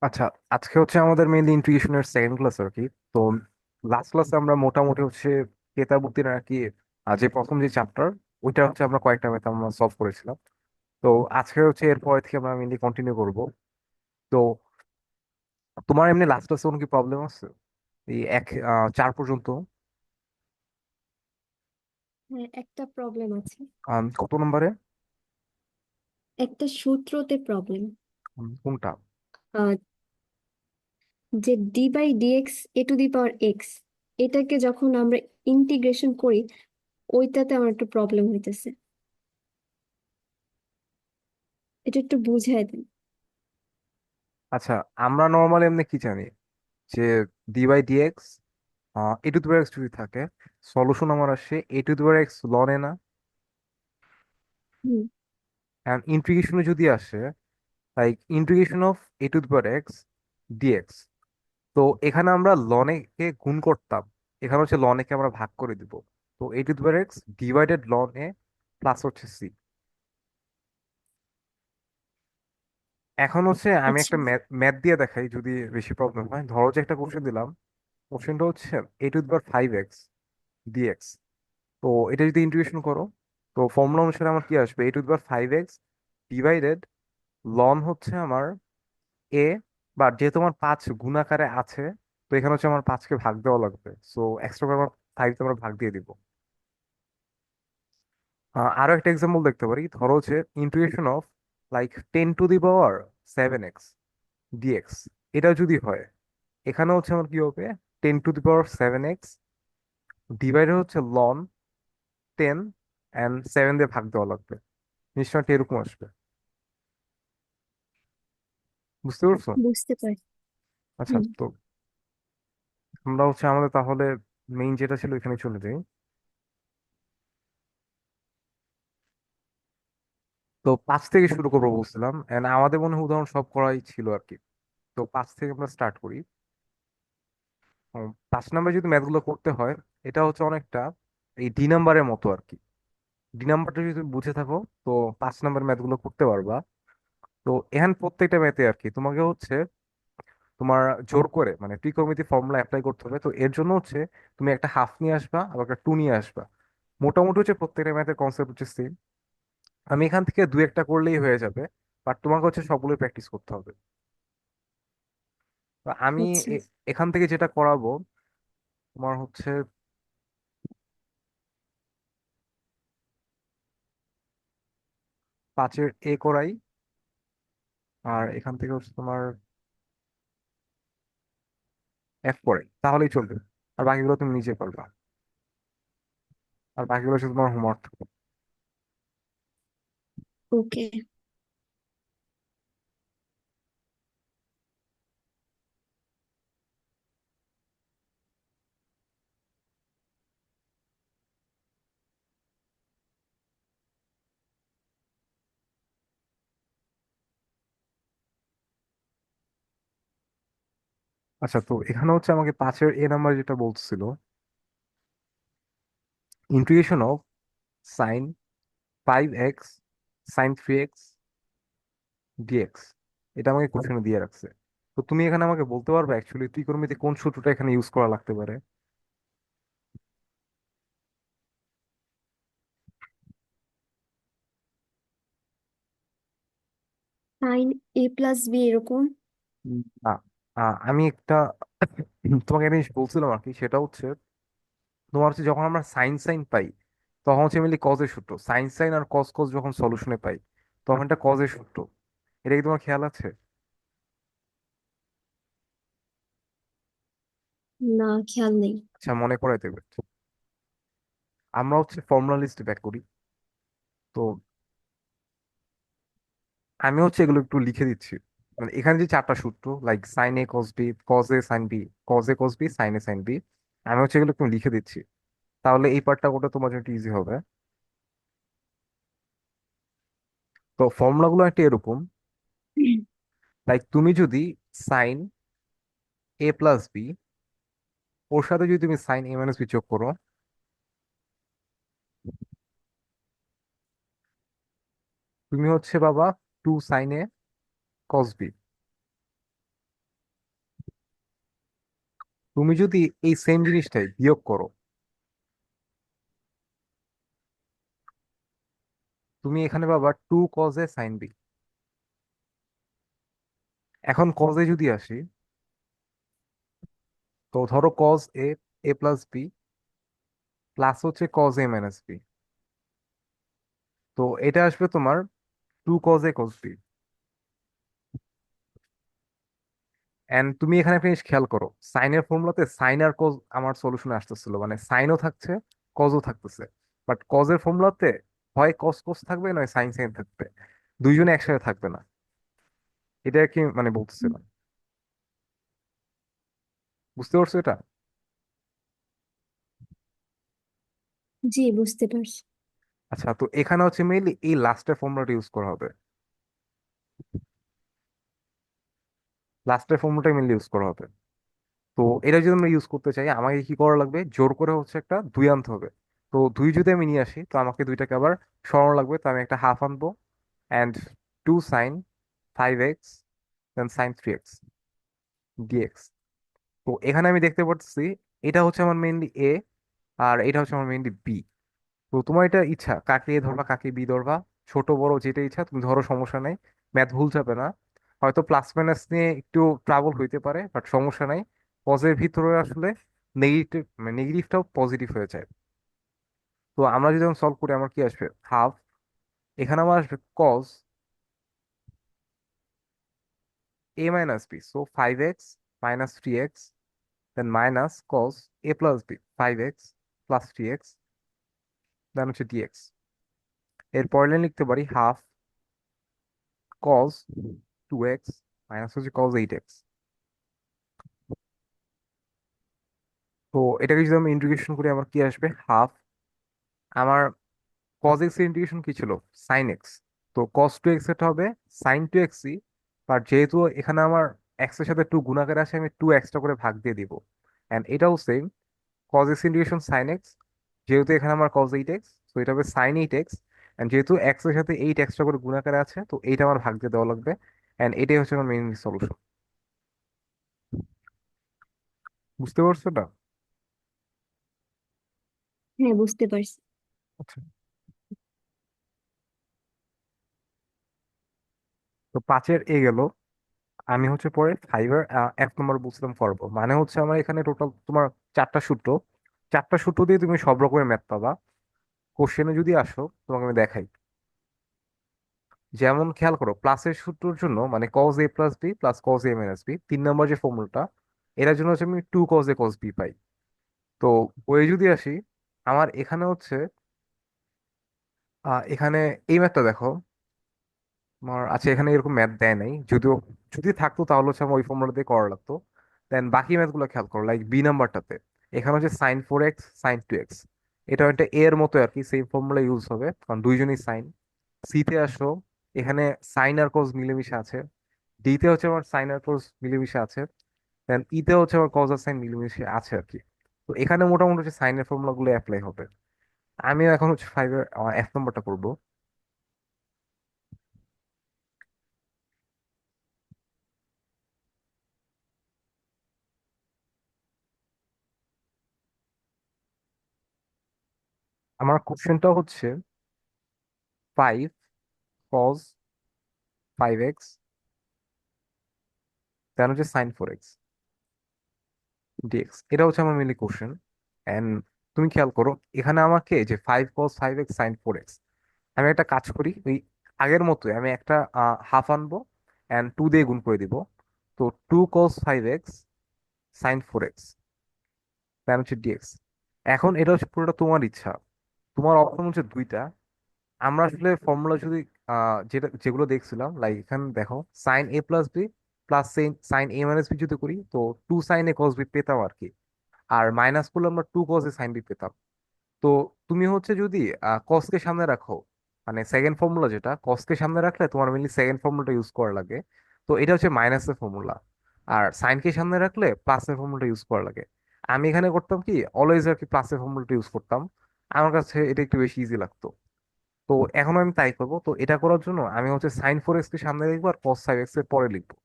আচ্ছা, আজকে হচ্ছে আমাদের মেইনলি ইন্টিগ্রেশনের সেকেন্ড ক্লাস আর কি। তো লাস্ট ক্লাসে আমরা মোটামুটি হচ্ছে কেতাবুদ্দিন আর কি, যে প্রথম যে চ্যাপ্টার ওইটা হচ্ছে আমরা কয়েকটা ম্যাথ আমরা সলভ করেছিলাম। তো আজকে হচ্ছে এরপর থেকে আমরা মেইনলি কন্টিনিউ করব। তো তোমার এমনি লাস্ট ক্লাসে কোনো কি প্রবলেম আছে এই চার পর্যন্ত? হ্যাঁ, একটা প্রবলেম আছে। কত নম্বরে? একটা সূত্রতে প্রবলেম। কোনটা? যে D by dx A to the power X, এটাকে যখন আমরা ইন্টিগ্রেশন করি, ওইটাতে আমার একটু প্রবলেম হইতেছে। এটা একটু বুঝাই দেন। আচ্ছা, আমরা নর্মালি এমনি কি জানি যে D by dx A to the power x যদি থাকে, সলিউশন আমার আসে a to the power x ln a না? হুম। ইন্টিগ্রেশনে যদি আসে like integration of a to the power x dx, তো এখানে আমরা লন এ কে গুণ করতাম, এখানে হচ্ছে লন এ কে আমরা ভাগ করে দিব। তো a to the power x divided ln a plus হচ্ছে সি। এখন হচ্ছে আমি আচ্ছা। একটা ম্যাথ ম্যাথ দিয়ে দেখাই যদি বেশি প্রবলেম হয়। ধরো যে একটা কোশ্চেন দিলাম, কোশ্চেনটা হচ্ছে a to the power five x dx. তো এটা যদি ইন্টিগ্রেশন করো, তো ফর্মুলা অনুসারে আমার কি আসবে? A to the power five x divided ln হচ্ছে আমার এ, বা যেহেতু আমার পাঁচ গুণাকারে আছে, তো এখানে হচ্ছে আমার পাঁচকে ভাগ দেওয়া লাগবে, সো এক্সট্রা করে আমার ফাইভ আমরা ভাগ দিয়ে দিব। আরো একটা এক্সাম্পল দেখতে পারি। ধরো হচ্ছে integration of like ten to the power seven x dx, এটা যদি হয়, এখানে হচ্ছে আমার কি হবে? Ten to the power seven x divided হচ্ছে লন টেন অ্যান্ড সেভেন দিয়ে ভাগ দেওয়া লাগবে। নিশ্চয়ই এরকম আসবে। বুঝতে পারছো? বুঝতে পারি। আচ্ছা, হুম। তো আমরা হচ্ছে আমাদের তাহলে মেইন যেটা ছিল এখানে চলে যাই। তো পাঁচ থেকে শুরু করবো বলছিলাম, এন্ড আমাদের মনে হয় উদাহরণ সব করাই ছিল আর কি। তো পাঁচ থেকে আমরা স্টার্ট করি। পাঁচ নাম্বার যদি ম্যাথগুলো করতে হয়, এটা হচ্ছে অনেকটা এই ডি নাম্বারের মতো আর কি। ডি নাম্বারটা যদি তুমি বুঝে থাকো, তো পাঁচ নাম্বার ম্যাথগুলো করতে পারবা। তো এখানে প্রত্যেকটা ম্যাথে আর কি তোমাকে হচ্ছে তোমার জোর করে মানে ত্রিকোণমিতি ফর্মুলা অ্যাপ্লাই করতে হবে। তো এর জন্য হচ্ছে তুমি একটা হাফ নিয়ে আসবা, আবার একটা টু নিয়ে আসবা। মোটামুটি হচ্ছে প্রত্যেকটা ম্যাথের কনসেপ্ট হচ্ছে সেম। আমি এখান থেকে দু একটা করলেই হয়ে যাবে, বাট তোমাকে হচ্ছে সবগুলো প্র্যাকটিস করতে হবে। তো আমি আচ্ছা। এখান থেকে যেটা করাবো তোমার হচ্ছে পাঁচের এ করাই, আর এখান থেকে হচ্ছে তোমার এফ করাই, তাহলেই চলবে। আর বাকিগুলো তুমি নিজে করবা, আর বাকিগুলো হচ্ছে তোমার হোমওয়ার্ক। ওকে। আচ্ছা, তো এখানে হচ্ছে আমাকে পাঁচের এ নাম্বার যেটা বলছিল, integration of sine five x sine three x dx, এটা আমাকে কোশ্চেনে দিয়ে রাখছে। তো তুমি এখানে আমাকে বলতে পারবে অ্যাকচুয়ালি ত্রিকোণমিতি কোন সূত্রটা এখানে ইউজ করা লাগতে পারে? সাইন এ প্লাস বি এরকম। না, আমি একটা তোমাকে একটা জিনিস বলছিলাম আর কি, সেটা হচ্ছে তোমার হচ্ছে যখন আমরা সাইন সাইন পাই, তখন হচ্ছে মেনলি কজের সূত্র। সাইন সাইন আর কস কস যখন সলিউশনে পাই, তখন এটা কজের সূত্র। এটা কি তোমার খেয়াল আছে? না, খেয়াল নেই। আচ্ছা, মনে করাই দেবে। আমরা হচ্ছে ফর্মুলা লিস্ট ব্যাক করি। তো আমি হচ্ছে এগুলো একটু লিখে দিচ্ছি। মানে এখানে যে চারটা সূত্র like sine A cos B, cos A sine B, cos A cos B, sine A sine B, আমি হচ্ছে এগুলো একটু লিখে দিচ্ছি। তাহলে এই পার্টটা ওটা তোমার জন্য ইজি হবে। তো ফর্মুলাগুলো একটা এরকম, লাইক তুমি যদি সাইন এ প্লাস বি, ওর সাথে যদি তুমি সাইন এ মাইনাস বি যোগ করো, তুমি হচ্ছে বাবা two sign A cos B. তুমি যদি এই সেম জিনিসটাই বিয়োগ করো, তুমি এখানে পাবা 2 cos A sin B। এখন cos A যদি আসি, তো ধরো cos A plus B plus হচ্ছে cos A মাইনাস বি। তো এটা আসবে তোমার 2 cos A cos B। And তুমি এখানে একটা জিনিস খেয়াল করো, সাইনের ফর্মুলাতে সাইন আর কজ আমার সলিউশনে আসতেছিল, মানে সাইনও থাকছে কজও থাকতেছে। বাট কজের ফর্মুলাতে হয় কস কস থাকবে, নয় সাইন সাইন থাকবে, দুইজনে একসাথে থাকবে না। এটা কি মানে বলতেছিলাম, বুঝতে পারছো এটা? জি, বুঝতে পারছি। আচ্ছা, তো এখানে হচ্ছে মেইনলি এই লাস্টের ফর্মুলাটা ইউজ করা হবে। লাস্টের ফর্মুলাটাই মেইনলি ইউজ করা হবে। তো এটা যদি আমরা ইউজ করতে চাই, আমাকে কি করা লাগবে, জোর করে হচ্ছে একটা দুই আনতে হবে। তো দুই যদি আমি নিয়ে আসি, তো আমাকে দুইটাকে আবার সরানো লাগবে। তো আমি একটা হাফ আনবো, and 2 sin 5x then sin 3x dx. তো এখানে আমি দেখতে পাচ্ছি এটা হচ্ছে আমার মেইনলি এ, আর এটা হচ্ছে আমার মেইনলি বি। তো তোমার এটা ইচ্ছা, কাকে এ ধরবা কাকে বি ধরবা, ছোট বড় যেটা ইচ্ছা তুমি ধরো, সমস্যা নাই। ম্যাথ ভুল যাবে না। হয়তো প্লাস মাইনাস নিয়ে একটু ট্রাবল হইতে পারে, বাট সমস্যা নাই। কজের ভিতরে আসলে নেগেটিভ, নেগেটিভটাও পজিটিভ হয়ে যায়। তো আমরা যদি সলভ করি, আমার কি আসবে, হাফ, এখানে আমার আসবে cos A minus B, so 5x minus 3x, then minus cos A plus B 5x plus 3x, then হচ্ছে ডিএক্স। এর পরের লাইন লিখতে পারি হাফ কজ 2x মাইনাস হচ্ছে কজ 8x। তো এটাকে যদি আমি ইন্টিগ্রেশন করি, আমার কি আসবে, হাফ, আমার কজ এক্স এর ইন্টিগ্রেশন কি ছিল, সাইন এক্স। তো কজ 2x এটা হবে sin 2x। বাট যেহেতু এখানে আমার এক্স এর সাথে 2 গুণাকার আছে, আমি 2 এক্সট্রা করে ভাগ দিয়ে দিব। অ্যান্ড এটাও same, cos x integration sine x, যেহেতু এখানে আমার কজ 8x, তো এটা হবে sin 8x। অ্যান্ড যেহেতু এক্স এর সাথে 8 এক্সট্রা করে গুণাকারে আছে, তো এইটা আমার ভাগ দিয়ে দেওয়া লাগবে। অ্যান্ড এটাই হচ্ছে আমার মেইন সলিউশন। বুঝতে পারছো না? হ্যাঁ, বুঝতে পারছি। আচ্ছা, তো 5-এর এ গেল। আমি হচ্ছে পরে ফাইবার 1 নম্বর বুঝতাম করবো, মানে হচ্ছে আমার এখানে টোটাল তোমার 4টা সূত্র। 4টা সূত্র দিয়ে তুমি সব রকমের ম্যাথ পাবা। কোশ্চেনে যদি আসো, তোমাকে আমি দেখাই। যেমন খেয়াল করো, প্লাসের সূত্রের জন্য মানে cos A plus B plus cos A minus B, 3 নম্বর যে ফর্মুলাটা, এটার জন্য হচ্ছে আমি 2 cos A cos B পাই। তো ওই যদি আসি, আমার এখানে হচ্ছে এখানে এই ম্যাথটা দেখো। আমার আচ্ছা, এখানে এরকম ম্যাথ দেয় নাই যদিও, যদি থাকতো তাহলে হচ্ছে আমার ওই ফর্মুলা দিয়ে করা লাগতো। দেন বাকি ম্যাথগুলো খেয়াল করো, লাইক বি নাম্বারটাতে এখানে হচ্ছে sin 4x sin 2x। এটা একটা এ এর মতো আর কি, সেম ফর্মুলা ইউজ হবে কারণ দুইজনই সাইন। সিতে আসো, এখানে সাইন আর কোস মিলেমিশে আছে। ডিতে হচ্ছে আমার সাইন আর কোস মিলেমিশে আছে। দেন ইতে হচ্ছে আমার কজ আর সাইন মিলেমিশে আছে আর কি। তো এখানে মোটামুটি হচ্ছে সাইনের ফর্মুলা গুলো অ্যাপ্লাই হবে। আমি এখন হচ্ছে 5-এর 1 নম্বরটা করবো। আমার কোশ্চেনটা হচ্ছে 5 cos 5x দেন হচ্ছে sin 4x ডিএক্স। এটা হচ্ছে আমার মেনলি কোশ্চেন। এন্ড তুমি খেয়াল করো, এখানে আমাকে যে 5 cos 5x sin 4x, আমি একটা কাজ করি, ওই আগের মতোই আমি একটা হাফ আনবো, এন্ড 2 দিয়ে গুণ করে দিব। তো 2 cos 5x sin 4x দেন হচ্ছে ডিএক্স। এখন এটা হচ্ছে পুরোটা তোমার ইচ্ছা, তোমার অপশন হচ্ছে দুইটা। আমরা আসলে ফর্মুলা যদি যেটা যেগুলো দেখছিলাম, লাইক এখানে দেখো sin A plus B plus sin A minus B যদি করি, তো 2 sin A cos B পেতাম আর কি। আর মাইনাস করলে আমরা 2 cos A sin B পেতাম। তো তুমি হচ্ছে যদি কসকে সামনে রাখো, মানে সেকেন্ড ফর্মুলা যেটা কসকে সামনে রাখলে তোমার মেনলি সেকেন্ড ফর্মুলাটা ইউজ করা লাগে। তো এটা হচ্ছে মাইনাসের ফর্মুলা। আর সাইনকে সামনে রাখলে প্লাসের ফর্মুলাটা ইউজ করা লাগে। আমি এখানে করতাম কি, অলওয়েজ আর কি প্লাসের ফর্মুলাটা ইউজ করতাম। আমার কাছে এটা একটু বেশি ইজি লাগতো। তো এখন আমি তাই করবো। তো এটা করার জন্য আমি হচ্ছে sin 4x কে সামনে লিখবো আর cos 5x এর পরে লিখবো।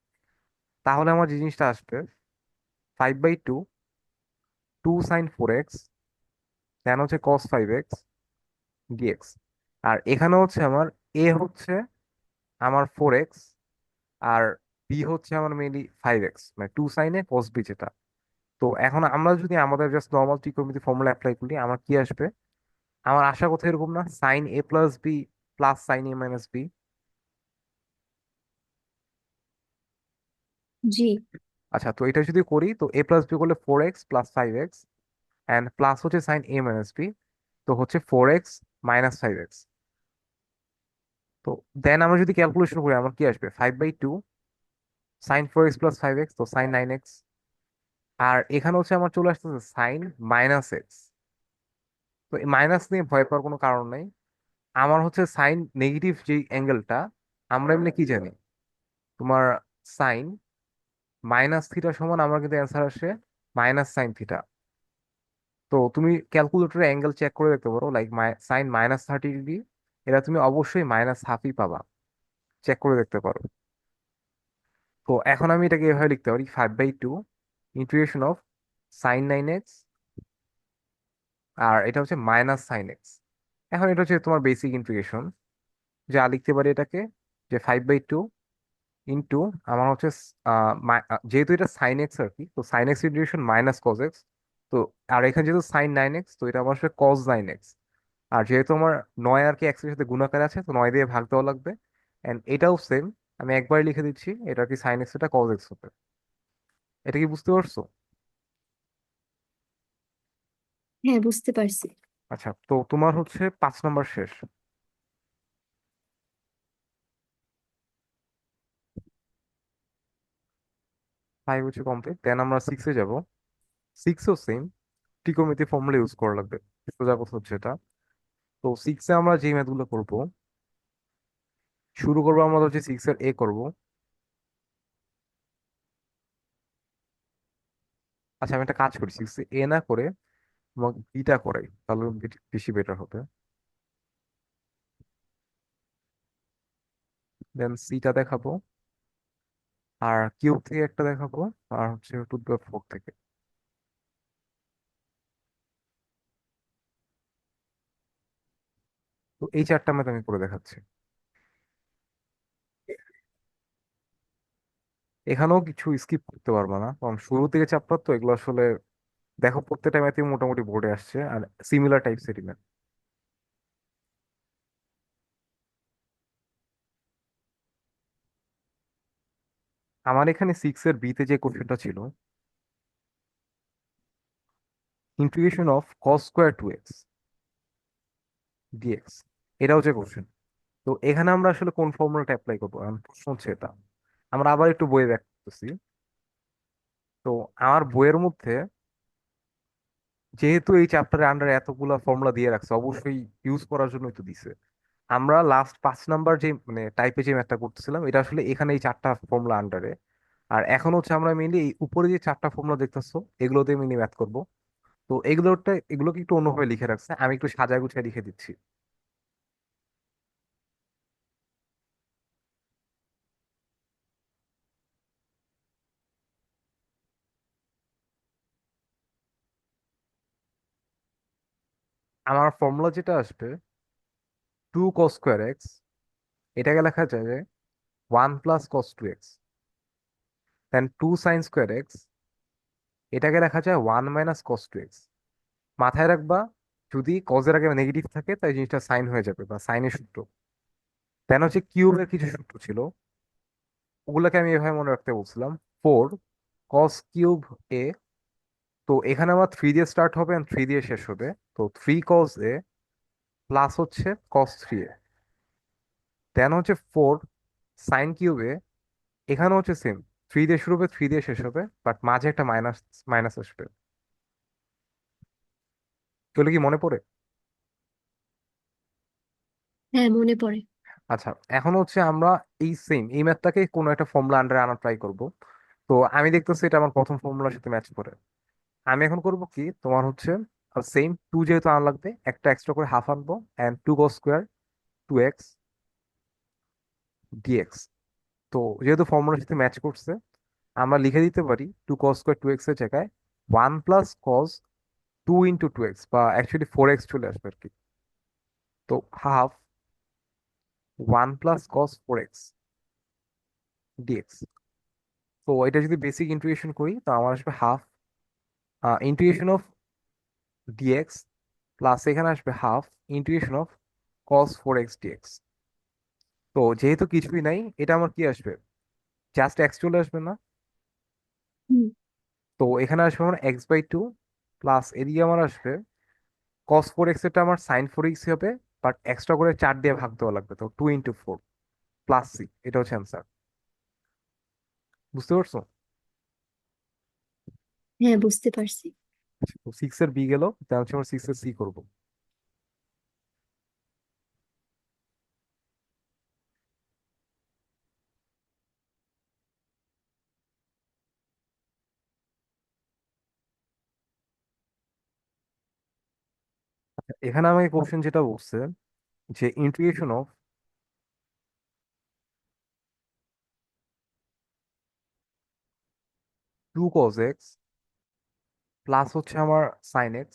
তাহলে আমার যে জিনিসটা আসবে 5/2 2 sin 4x, দেন হচ্ছে cos 5x ডিএক্স। আর এখানে হচ্ছে আমার এ হচ্ছে আমার 4x, আর বি হচ্ছে আমার মেইনলি 5x, মানে 2 sin A cos B যেটা। তো এখন আমরা যদি আমাদের জাস্ট নর্মাল ত্রিকোণমিতি ফর্মুলা অ্যাপ্লাই করি, আমার কি আসবে? আমার আশা কথা এরকম না, sin A+B plus sin A - B। জি। আচ্ছা, তো এটা যদি করি তো A+B করলে 4x+5x, অ্যান্ড প্লাস হচ্ছে sin A - B, তো হচ্ছে 4x - 5x। তো দেন আমরা যদি ক্যালকুলেশন করি আমার কি আসবে? 5/2 sin 4x+5x, তো sin 9x। আর এখানে হচ্ছে আমার চলে আসতেছে sin-x। তো এই মাইনাস নিয়ে ভয় পাওয়ার কোনো কারণ নাই। আমার হচ্ছে সাইন নেগেটিভ যে অ্যাঙ্গেলটা, আমরা এমনি কি জানি, তোমার সাইন -θ সমান আমার কিন্তু অ্যান্সার আসে -sin θ। তো তুমি ক্যালকুলেটরে অ্যাঙ্গেল চেক করে দেখতে পারো, লাইক sin -30 ডিগ্রি, এটা তুমি অবশ্যই -1/2ই পাবা, চেক করে দেখতে পারো। তো এখন আমি এটাকে এভাবে লিখতে পারি, 5/2 ইন্টিগ্রেশন অফ sin 9x, আর এটা হচ্ছে -sin x। এখন এটা হচ্ছে তোমার বেসিক ইন্টিগ্রেশন, যা লিখতে পারি এটাকে, যে 5/2 ইন্টু আমার হচ্ছে যেহেতু এটা সাইন এক্স আর কি, তো sine x integration -cos x। তো আর এখানে যেহেতু sin 9x, তো এটা আমার আসলে cos 9x। আর যেহেতু আমার 9 আর কি এক্স এর সাথে গুণাকার আছে, তো 9 দিয়ে ভাগ দেওয়া লাগবে। এন্ড এটাও সেম, আমি একবার লিখে দিচ্ছি, এটা কি সাইন এক্স, এটা cos x হবে। এটা কি বুঝতে পারছো? হ্যাঁ, বুঝতে পারছি। আচ্ছা, তো তোমার হচ্ছে 5 নাম্বার শেষ। 5 হচ্ছে কমপ্লিট, দেন আমরা 6-এ যাবো। 6ও সেম, ত্রিকোণমিতি ফর্মুলা ইউজ করা লাগবে। সোজা কথা হচ্ছে এটা। তো 6-এ আমরা যে ম্যাথগুলো করবো, শুরু করবো আমরা হচ্ছে 6-এর এ করবো। আচ্ছা, আমি একটা কাজ করি, 6-এ এ না করে তোমাকে বিটা করাই, তাহলে বেশি বেটার হবে। দেন সিটা দেখাবো, আর কিউব থেকে একটা দেখাবো, আর হচ্ছে 2 to the 4 থেকে। তো এই 4টা ম্যাথ আমি করে দেখাচ্ছি। এখানেও কিছু স্কিপ করতে পারবো না, কারণ শুরু থেকে চ্যাপ্টার তো এগুলো আসলে দেখো, প্রত্যেকটা ম্যাথই মোটামুটি বোর্ডে আসছে, আর সিমিলার টাইপসেরই ম্যাথ। আমার এখানে 6-এর বিতে যে কোশ্চেনটা ছিল, integration of cos² 2x dx, এটা হচ্ছে কোশ্চেন। তো এখানে আমরা আসলে কোন ফর্মুলাটা অ্যাপ্লাই করবো, এখন প্রশ্ন হচ্ছে এটা। আমরা আবার একটু বইয়ে ব্যাক করতেছি। তো আমার বইয়ের মধ্যে যেহেতু এই চ্যাপ্টারের আন্ডারে এতগুলা ফর্মুলা দিয়ে রাখছে, অবশ্যই ইউজ করার জন্যই তো দিছে। আমরা লাস্ট 5 নাম্বার যে মানে টাইপে যে ম্যাথটা করতেছিলাম, এটা আসলে এখানে এই 4টা ফর্মুলা আন্ডারে। আর এখন হচ্ছে আমরা মেইনলি এই উপরে যে 4টা ফর্মুলা দেখতেছো, এগুলোতে মেইনলি ম্যাথ করব। তো এগুলোকে একটু অন্যভাবে লিখে রাখছে, আমি একটু সাজায় গুছিয়ে লিখে দিচ্ছি। আমার ফর্মুলা যেটা আসবে, 2 cos² x, এটাকে লেখা যায় যে 1 + cos 2x। দেন 2 sin² x, এটাকে লেখা যায় 1 - cos 2x। মাথায় রাখবা, যদি কজের আগে নেগেটিভ থাকে তাই জিনিসটা সাইন হয়ে যাবে, বা সাইনের সূত্র। দেন হচ্ছে কিউবের কিছু সূত্র ছিল, ওগুলোকে আমি এভাবে মনে রাখতে বলছিলাম। 4 cos³ A, তো এখানে আমার 3 দিয়ে স্টার্ট হবে আর 3 দিয়ে শেষ হবে। তো 3 cos A প্লাস হচ্ছে cos 3A। দেন হচ্ছে 4 sin³ A, এখানে হচ্ছে সেম, 3 দিয়ে শুরু হবে 3 দিয়ে শেষ হবে, বাট মাঝে একটা মাইনাস মাইনাস আসবে। এগুলো কি মনে পড়ে? হ্যাঁ, মনে পড়ে। আচ্ছা, এখন হচ্ছে আমরা এই ম্যাথটাকে কোনো একটা ফর্মুলা আন্ডারে আনার ট্রাই করব। তো আমি দেখতেছি এটা আমার প্রথম ফর্মুলার সাথে ম্যাচ করে। আমি এখন করব কি, তোমার হচ্ছে সেম 2 যেহেতু আনা লাগবে, একটা এক্সট্রা করে হাফ আনবো, অ্যান্ড 2 cos² 2x ডিএক্স। তো যেহেতু ফর্মুলার সাথে ম্যাচ করছে, আমরা লিখে দিতে পারি 2 cos² 2x এর জায়গায় 1 + cos 2 × 2x বা অ্যাকচুয়ালি 4x চলে আসবে আর কি। তো হাফ 1 + cos 4x ডিএক্স। তো এটা যদি বেসিক ইন্টিগ্রেশন করি তো আমার আসবে half integration of dx plus এখানে আসবে half integration of cos 4x dx. তো যেহেতু কিছুই নাই, এটা আমার কি আসবে, জাস্ট এক্স চলে আসবে না? হুম। তো এখানে আসবে আমার x/2 প্লাস এদিকে আমার আসবে cos 4x, এটা আমার sin 4x হবে, বাট এক্সট্রা করে 4 দিয়ে ভাগ দেওয়া লাগবে, তো 2 × 4 প্লাস সি, এটা হচ্ছে অ্যান্সার। বুঝতে পারছো? হ্যাঁ, বুঝতে পারছি। তো 6 এর বি গেল, তাহলে হচ্ছে আমরা 6 এর সি করবো। এখানে আমাকে কোশ্চেন যেটা বলছে যে integration of 2 cos x plus হচ্ছে আমার sin x,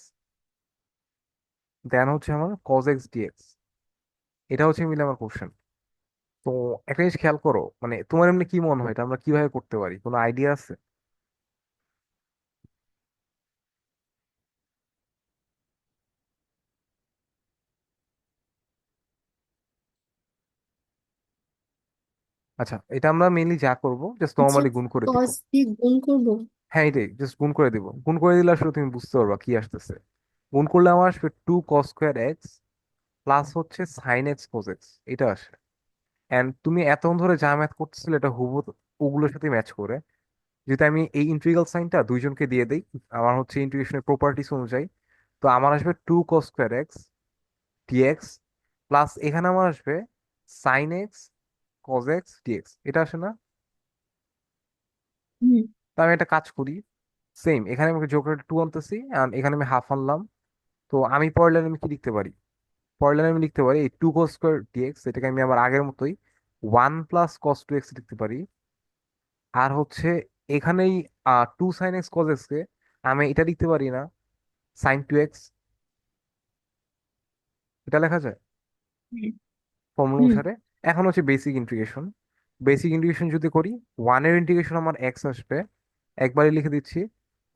দেন হচ্ছে আমার cos x ডিএক্স, এটা হচ্ছে মিলে আমার কোশ্চেন। তো একটা জিনিস খেয়াল করো, মানে তোমার এমনি কি মনে হয় এটা আমরা কিভাবে করতে পারি, কোনো আইডিয়া আছে? আচ্ছা, এটা আমরা মেইনলি যা করব জাস্ট আচ্ছা, নর্মালি গুণ করে দিব। কস দিয়ে গুণ করব। হ্যাঁ, এটাই জাস্ট গুণ করে দিব, গুণ করে দিলে আসলে তুমি বুঝতে পারবা কি আসতেছে। গুণ করলে আমার আসবে 2 cos² x প্লাস হচ্ছে sin x cos x, এটা আসে। এন্ড তুমি এতক্ষণ ধরে যা ম্যাথ করতেছিলে এটা হুবহু ওগুলোর সাথে ম্যাচ করে, যদি আমি এই ইন্টিগ্রাল সাইনটা দুইজনকে দিয়ে দেই আমার হচ্ছে ইন্টিগ্রেশনের প্রপার্টিস অনুযায়ী, তো আমার আসবে 2 cos² x ডিএক্স প্লাস এখানে আমার আসবে sin x cos x dx, এটা আসে না? হুম। তো আমি একটা কাজ করি, সেম এখানে আমাকে যোগ করে 2 আনতেছি আর এখানে আমি হাফ আনলাম। তো আমি পরের লাইনে আমি কি লিখতে পারি, পরের লাইনে আমি লিখতে পারি এই 2 cos² ডিএক্স, এটাকে আমি আবার আগের মতোই 1 + cos 2x লিখতে পারি। আর হচ্ছে এখানেই 2 sin x cos x কে আমি এটা লিখতে পারি না, sin 2x, এটা লেখা যায় হুম। ফর্মুলা হুম। অনুসারে। এখন হচ্ছে বেসিক ইন্টিগ্রেশন। বেসিক ইন্টিগ্রেশন যদি করি, ওয়ানের ইন্টিগ্রেশন আমার এক্স আসবে, একবারই লিখে দিচ্ছি।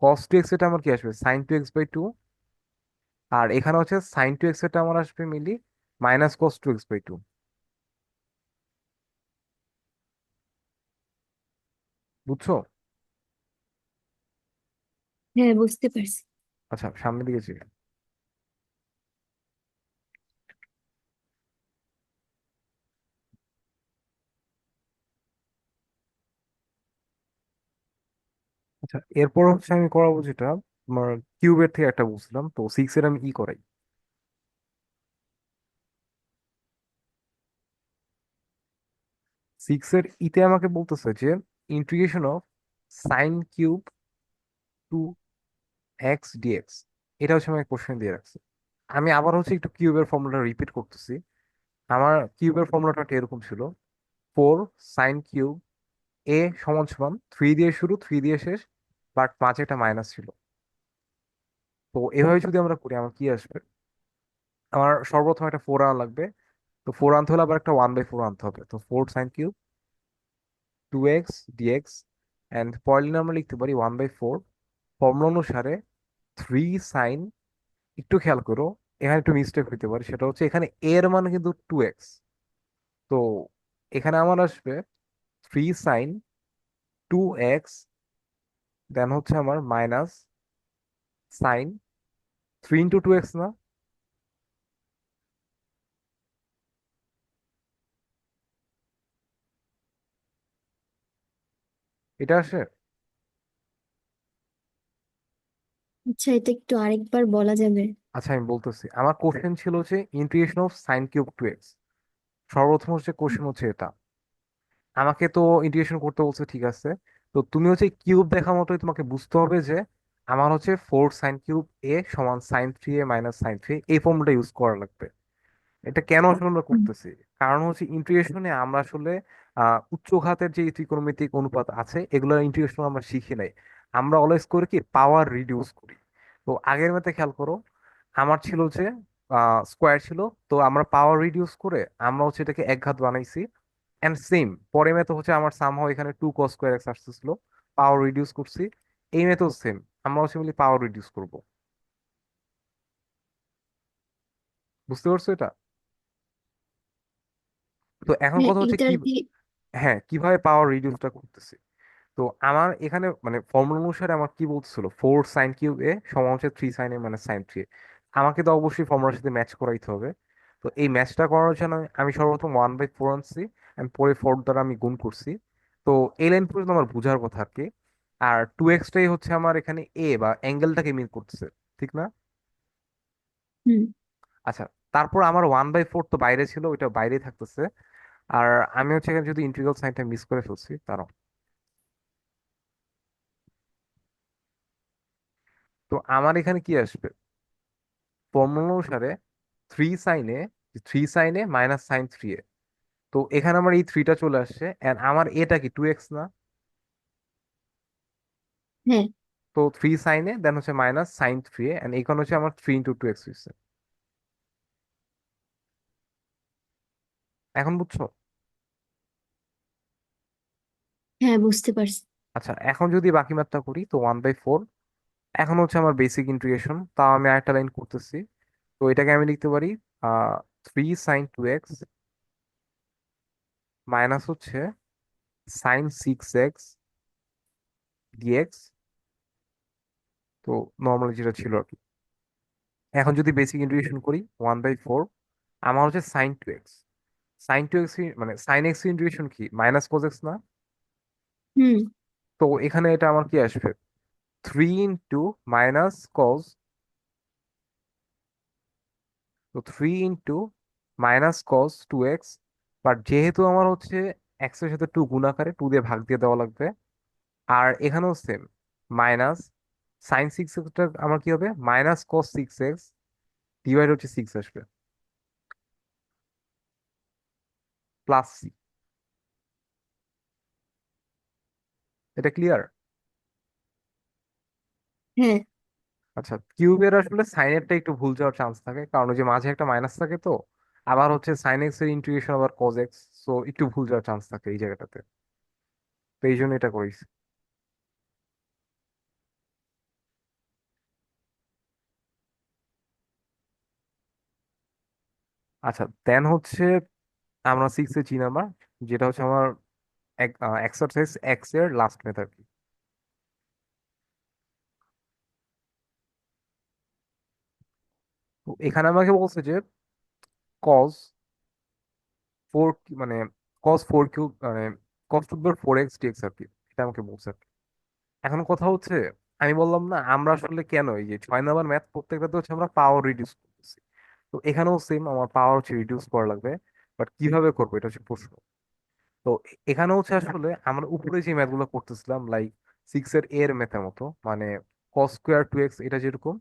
cos 2x এটা আমার কি আসবে, sin 2x/2। আর এখানে হচ্ছে sin 2x এটা আমার আসবে মিলি -cos 2x/2। বুঝছো? হ্যাঁ, বুঝতে পারছি। আচ্ছা, সামনের দিকে যে, আচ্ছা এরপর হচ্ছে আমি করাবো যেটা, তোমার কিউবের থেকে একটা বুঝলাম, তো 6 এর আমি ই করাই। 6 এর ইতে আমাকে বলতেছে যে integration of sin³ 2x dx, এটা হচ্ছে আমাকে কোশ্চেন দিয়ে রাখছে। আমি আবার হচ্ছে একটু কিউবের ফর্মুলাটা রিপিট করতেছি। আমার কিউবের ফর্মুলাটা এরকম ছিল, 4 sin³ a = 3 দিয়ে শুরু 3 দিয়ে শেষ, বাট মাঝে একটা মাইনাস ছিল। তো এভাবে যদি আমরা করি আমার কি আসবে, আমার সর্বপ্রথম একটা 4 আনা লাগবে। তো 4 আনতে হলে আবার একটা 1/4 আনতে হবে, তো 4 sin³ 2x ডিএক্স, অ্যান্ড পরের লাইনে আমরা লিখতে পারি 1/4 ফর্মুলা অনুসারে 3 sin, একটু খেয়াল করো এখানে একটু মিস্টেক হইতে পারে, সেটা হচ্ছে এখানে a এর মান কিন্তু 2x। তো এখানে আমার আসবে 3 sin 2x, দেন হচ্ছে আমার মাইনাস sin 3 × 2x না? এটা আসে। আচ্ছা, এটা একটু আরেকবার বলা যাবে? আচ্ছা আমি বলতেছি, আমার কোশ্চেন ছিল যে ইন্টিগ্রেশন অফ sin³ 2x, সর্বপ্রথম হচ্ছে কোশ্চেন হচ্ছে এটা, আমাকে তো ইন্টিগ্রেশন করতে বলছে, ঠিক আছে। তো তুমি হচ্ছে কিউব দেখা মতোই তোমাকে বুঝতে হবে যে আমার হচ্ছে 4 sin³ a = sin 3a - sin 3, এই ফর্মুলাটা ইউজ করা লাগবে। এটা কেন আসলে আমরা হুম। করতেছি, কারণ হচ্ছে ইন্টিগ্রেশনে আমরা আসলে উচ্চ ঘাতের যে ত্রিকোণমিতিক অনুপাত আছে এগুলোর ইন্টিগ্রেশন আমরা শিখি নাই। আমরা অলওয়েজ করি কি, পাওয়ার রিডিউস করি। তো তো আগের ম্যাথে খেয়াল করো, আমার ছিল যে স্কোয়ার ছিল, তো আমরা পাওয়ার রিডিউস করে আমরা হচ্ছে এটাকে এক ঘাত বানাইছি। এন্ড সেম পরে ম্যাথে হচ্ছে আমার সামহাও এখানে 2 cos² x আসতেছিল, পাওয়ার রিডিউস করছি। এই ম্যাথেও সেম, আমরা হচ্ছে বলি পাওয়ার রিডিউস করব। বুঝতে পারছো এটা? তো এখন হ্যাঁ, কথা হচ্ছে এইটা কি, আর কি। হ্যাঁ কিভাবে পাওয়ার রিডিউসটা করতেছি। তো আমার এখানে মানে ফর্মুলা অনুসারে আমার কি বলতেছিল, 4 sin³ সমান হচ্ছে 3 sin মানে sin 3। আমাকে তো অবশ্যই ফর্মুলার সাথে ম্যাচ করাইতে হবে। তো এই ম্যাচটা করার জন্য আমি সর্বপ্রথম 1/4 আনছি, and পরে 4 দ্বারা আমি গুণ করছি। তো এই লাইন পর্যন্ত আমার বোঝার কথা আর কি। আর 2x টাই হচ্ছে আমার এখানে এ বা অ্যাঙ্গেলটাকে মিন করতেছে, ঠিক না? হুম। আচ্ছা, তারপর আমার 1/4 তো বাইরে ছিল, ওইটা বাইরেই থাকতেছে। আর আমি হচ্ছে এখানে যদি ইন্টিগ্রাল সাইনটা মিস করে ফেলছি তারা, তো আমার এখানে কি আসবে, ফর্মুলা অনুসারে 3 sin -sin 3 তো এখানে আমার এই থ্রিটা চলে আসছে, এন্ড আমার এটা কি 2x না? হ্যাঁ, তো 3 sin দেন হচ্ছে -sin 3, এন্ড এইখানে হচ্ছে আমার 3 × 2x হয়েছে। এখন বুঝছো? হ্যাঁ, বুঝতে পারছি। আচ্ছা, এখন যদি বাকি ম্যাথটা করি, তো 1/4, এখন হচ্ছে আমার বেসিক ইন্টিগ্রেশন, তাও আমি আরেকটা লাইন করতেছি। তো এটাকে আমি লিখতে পারি 3 sin 2x মাইনাস হচ্ছে sin 6x dx। তো নর্মালি যেটা ছিল আর কি। এখন যদি বেসিক ইন্টিগ্রেশন করি 1/4, আমার হচ্ছে sin 2x। sin 2x মানে sin x ইন্টিগ্রেশন কি -cos x না? হুম। তো এখানে এটা আমার কি আসবে, 3 × -cos 2x। বাট যেহেতু আমার হচ্ছে x এর সাথে 2 গুণ আকারে 2 দিয়ে ভাগ দিয়ে দেওয়া লাগবে। আর এখানেও সেম, মাইনাস sin 6x আমার কি হবে, -cos 6x ডিভাইড হচ্ছে 6 আসবে, প্লাস সি। এটা ক্লিয়ার? হ্যাঁ। আচ্ছা, কিউবের আসলে সাইনেরটা একটু ভুল যাওয়ার চান্স থাকে, কারণ ওই যে মাঝে একটা মাইনাস থাকে, তো আবার হচ্ছে সাইন এক্স এর ইন্টিগ্রেশন আবার কজ এক্স, সো একটু ভুল যাওয়ার চান্স থাকে এই জায়গাটাতে। তো এই জন্য এটা করিস। আচ্ছা, দেন হচ্ছে আমরা 6 এ জি নাম্বার, যেটা হচ্ছে আমার এক্সারসাইজ এক্স এর লাস্ট মেথড। তো এখানে আমাকে বলছে যে কজ 4 মানে cos 4³ মানে cos⁴ আর কি, এটা আমাকে বলছে আর কি। এখন কথা হচ্ছে, আমি বললাম না আমরা আসলে কেন এই যে 6 নাম্বার ম্যাথ প্রত্যেকটাতে হচ্ছে আমরা পাওয়ার রিডিউস করতেছি। তো এখানেও সেম আমার পাওয়ার হচ্ছে রিডিউস করা লাগবে, বাট কিভাবে করবো এটা হচ্ছে প্রশ্ন। তো এখানে হচ্ছে আসলে আমরা উপরে যে ম্যাথগুলো করতেছিলাম লাইক 6 এর ম্যাথের মতো, মানে cos²2x এটা যেরকম,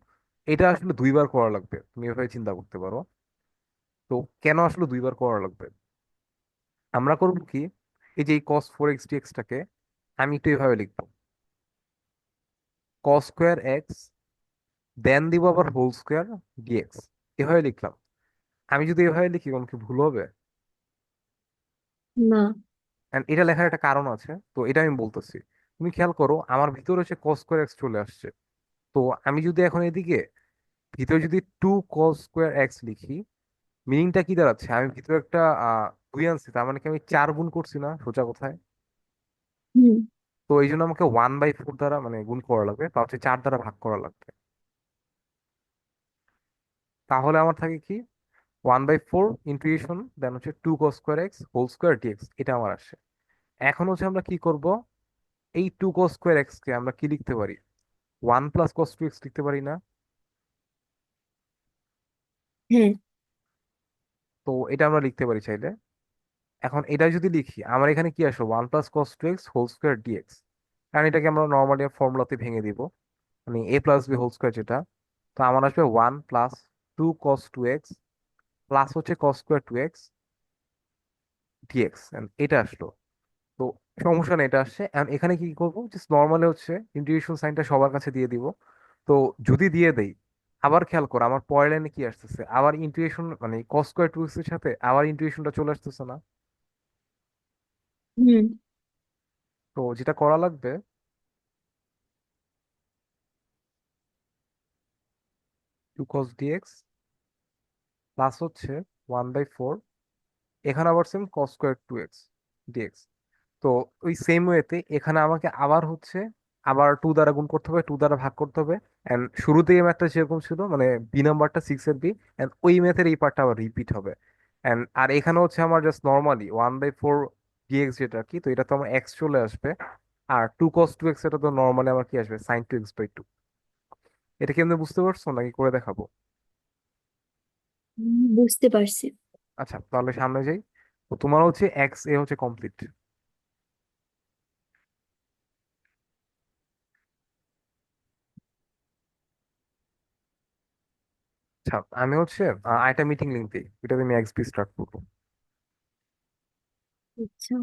এটা আসলে দুইবার করা লাগবে, তুমি এভাবে চিন্তা করতে পারো। তো কেন আসলে দুইবার করা লাগবে, আমরা করবো কি, এই যে এই cos 4x dx টাকে আমি একটু এভাবে লিখবো, cos²x দেন দিব আবার হোল স্কোয়ার ডিএক্স, এভাবে লিখলাম। আমি যদি এভাবে লিখি কোনো কি ভুল হবে? না। And এটা লেখার একটা কারণ আছে, তো এটা আমি বলতেছি। তুমি খেয়াল করো, আমার ভিতরে হচ্ছে cos²x চলে আসছে। তো আমি যদি এখন এদিকে ভিতরে যদি 2 cos²x লিখি, মিনিংটা কি দাঁড়াচ্ছে, আমি ভিতরে একটা 2 আনছি, তার মানে কি আমি 4 গুণ করছি না সোজা কথায়? হুম। তো এই জন্য আমাকে 1/4 দ্বারা মানে গুণ করা লাগবে, বা হচ্ছে 4 দ্বারা ভাগ করা লাগবে। তাহলে আমার থাকে কি, 1/4 ইন্টিগ্রেশন দেন হচ্ছে 2 cos²x হোল স্কোয়ার ডিএক্স, এটা আমার আসে। এখন হচ্ছে আমরা কি করব, এই 2 cos²x কে আমরা কি লিখতে পারি, 1 + cos 2x লিখতে পারি না? হ্যাঁ। তো এটা আমরা লিখতে পারি চাইলে। এখন এটা যদি লিখি, আমার এখানে কি আসবে, 1 + cos 2x whole square dx. কারণ এটাকে আমরা নর্মালি ফর্মুলাতে ভেঙে দিব, মানে a + b হোল স্কোয়ার যেটা। তো আমার আসবে 1 + 2 cos 2x প্লাস হচ্ছে cos²2x ডিএক্স, এটা আসলো। তো সমস্যা নেই, এটা আসছে। এখন এখানে কি করবো, জাস্ট নর্মালি হচ্ছে ইন্টিগ্রেশন সাইনটা সবার কাছে দিয়ে দিব। তো তো যদি দিয়ে দেই, আবার খেয়াল কর আমার পরের লাইনে কি আসতেছে, আবার ইন্টুইশন মানে কস স্কোয়ার টু এক্স এর সাথে আবার ইন্টুইশনটা চলে আসতেছে না? হুম। তো যেটা করা লাগবে, টু কস ডিএক্স প্লাস হচ্ছে 1/4, এখানে আবার same cos square two x dx. তো ওই সেম ওয়েতে এখানে আমাকে আবার হচ্ছে আবার টু দ্বারা গুণ করতে হবে, টু দ্বারা ভাগ করতে হবে। এন্ড শুরুতেই ম্যাথটা যেরকম ছিল মানে বি নাম্বারটা 6 এর বি, এন্ড ওই ম্যাথের এই পার্টটা আবার রিপিট হবে। এন্ড আর এখানে হচ্ছে আমার জাস্ট নর্মালি 1/4 ডিএক্স যেটা আর কি, তো এটা তো আমার এক্স চলে আসবে। আর টু কস টু এক্স এটা তো নর্মালি আমার কি আসবে, sin 2x/2। এটা কি আপনি বুঝতে পারছো নাকি করে দেখাবো? বুঝতে পারছি। আচ্ছা তাহলে সামনে যাই। তো তোমার হচ্ছে এক্স এ হচ্ছে কমপ্লিট। আচ্ছা আমি হচ্ছে আরেকটা মিটিং লিংক দিই, এটা আমি এক্স বি স্টার্ট করবো। আচ্ছা।